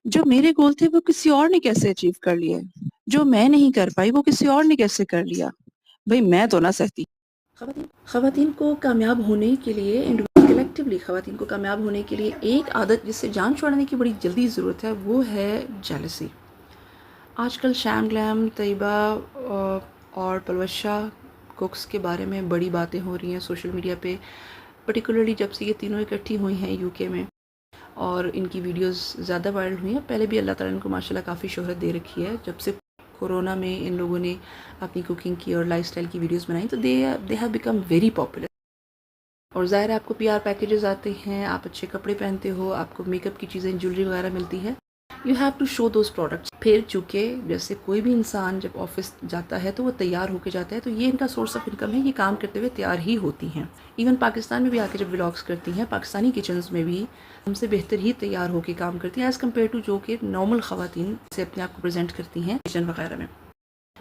جو میرے گول تھے وہ کسی اور نے کیسے اچیو کر لیے، جو میں نہیں کر پائی وہ کسی اور نے کیسے کر لیا، بھئی میں تو نہ سہتی۔ خواتین کو کامیاب ہونے کے لیے کلیکٹیولی خواتین کو کامیاب ہونے کے لیے ایک عادت جس سے جان چھوڑانے کی بڑی جلدی ضرورت ہے وہ ہے جیلسی۔ آج کل شام گلیم، طیبہ اور پلوشا کوکس کے بارے میں بڑی باتیں ہو رہی ہیں سوشل میڈیا پہ، پرٹیکولرلی جب سے یہ تینوں اکٹھی ہوئی ہیں یو کے میں اور ان کی ویڈیوز زیادہ وائرل ہوئی ہیں۔ پہلے بھی اللہ تعالیٰ نے ان کو ماشاءاللہ کافی شہرت دے رکھی ہے، جب سے کورونا میں ان لوگوں نے اپنی کوکنگ کی اور لائف سٹائل کی ویڈیوز بنائی تو they have become very popular. اور ظاہر ہے آپ کو پی آر پیکیجز آتے ہیں، آپ اچھے کپڑے پہنتے ہو، آپ کو میک اپ کی چیزیں جویلری وغیرہ ملتی ہے، you have to show those products. پھر چونکہ جیسے کوئی بھی انسان جب آفس جاتا ہے تو وہ تیار ہو کے جاتا ہے، تو یہ ان کا سورس آف انکم ہے، یہ کام کرتے ہوئے تیار ہی ہوتی ہیں۔ ایون پاکستان میں بھی آ کے جب ولاگس کرتی ہیں، پاکستانی کچنز میں بھی ہم سے بہتر ہی تیار ہو کے کام کرتی ہیں ایز کمپیئر ٹو جو کہ نارمل خواتین سے اپنے آپ کو پریزنٹ کرتی ہیں کچن وغیرہ میں۔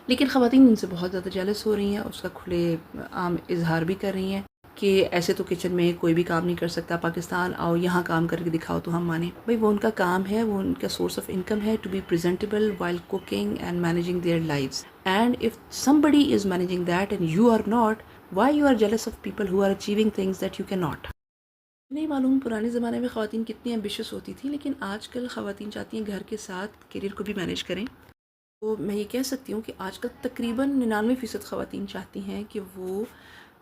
لیکن خواتین ان سے بہت زیادہ جیلس ہو رہی ہیں، اس کا کھلے عام اظہار بھی کر رہی ہیں کہ ایسے تو کچن میں کوئی بھی کام نہیں کر سکتا، پاکستان آؤ یہاں کام کر کے دکھاؤ تو ہم مانیں۔ بھئی وہ ان کا کام ہے، وہ ان کا سورس آف انکم ہے، to be presentable while cooking and managing their lives, and if somebody is managing that and you are not, why you are jealous of people who are achieving things that you cannot؟ نہیں معلوم پرانے زمانے میں خواتین کتنی ambitious ہوتی تھی، لیکن آج کل خواتین چاہتی ہیں گھر کے ساتھ کیریئر کو بھی مینیج کریں۔ تو میں یہ کہہ سکتی ہوں کہ آج کل تقریباً 99% خواتین چاہتی ہیں کہ وہ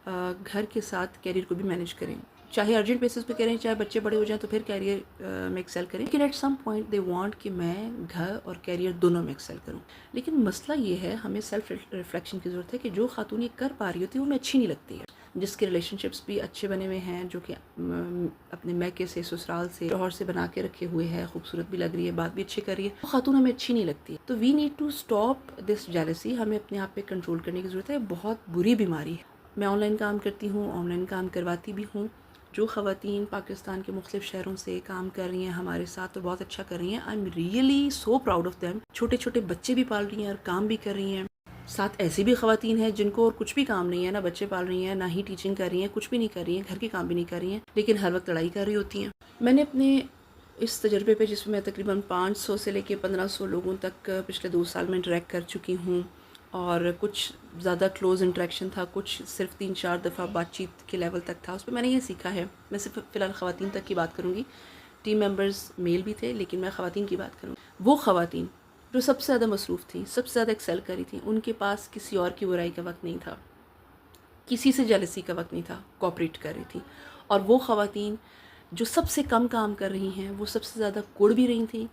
گھر کے ساتھ کیریئر کو بھی مینیج کریں، چاہے ارجنٹ بیسس پہ کریں، چاہے بچے بڑے ہو جائیں تو پھر کیریئر میں ایکسل کریں، لیکن at some point they want کہ میں گھر اور کیریئر دونوں میں ایکسل کروں۔ لیکن مسئلہ یہ ہے، ہمیں سیلف ریفلیکشن کی ضرورت ہے کہ جو خاتون یہ کر پا رہی ہوتی ہے وہ میں اچھی نہیں لگتی ہے، جس کے ریلیشن شپس بھی اچھے بنے ہوئے ہیں، جو کہ اپنے میکے سے، سسرال سے، شوہر سے بنا کے رکھے ہوئے ہے، خوبصورت بھی لگ رہی ہے، بات بھی اچھی کر رہی ہے، وہ خاتون ہمیں اچھی نہیں لگتی ہے۔ تو we need to stop this jealousy, ہمیں اپنے آپ پہ کنٹرول کرنے کی ضرورت ہے، بہت بری بیماری ہے۔ میں آن لائن کام کرتی ہوں، آن لائن کام کرواتی بھی ہوں۔ جو خواتین پاکستان کے مختلف شہروں سے کام کر رہی ہیں ہمارے ساتھ تو بہت اچھا کر رہی ہیں، I am really so proud of them. چھوٹے چھوٹے بچے بھی پال رہی ہیں اور کام بھی کر رہی ہیں۔ ساتھ ایسی بھی خواتین ہیں جن کو اور کچھ بھی کام نہیں ہے، نہ بچے پال رہی ہیں، نہ ہی ٹیچنگ کر رہی ہیں، کچھ بھی نہیں کر رہی ہیں، گھر کے کام بھی نہیں کر رہی ہیں، لیکن ہر وقت لڑائی کر رہی ہوتی ہیں۔ میں نے اپنے اس تجربے پہ، جس میں میں تقریباً 500 سے لے کے 1500 لوگوں تک پچھلے 2 سال میں انٹریکٹ کر چکی ہوں، اور کچھ زیادہ کلوز انٹریکشن تھا، کچھ صرف 3-4 دفعہ بات چیت کے لیول تک تھا، اس پہ میں نے یہ سیکھا ہے۔ میں صرف فی الحال خواتین تک کی بات کروں گی، ٹیم ممبرز میل بھی تھے لیکن میں خواتین کی بات کروں گی۔ وہ خواتین جو سب سے زیادہ مصروف تھیں، سب سے زیادہ ایکسل کری تھیں، ان کے پاس کسی اور کی برائی کا وقت نہیں تھا، کسی سے جیلسی کا وقت نہیں تھا، کوآپریٹ کر رہی تھی۔ اور وہ خواتین جو سب سے کم کام کر رہی ہیں، وہ سب سے زیادہ کڑ بھی رہی تھیں،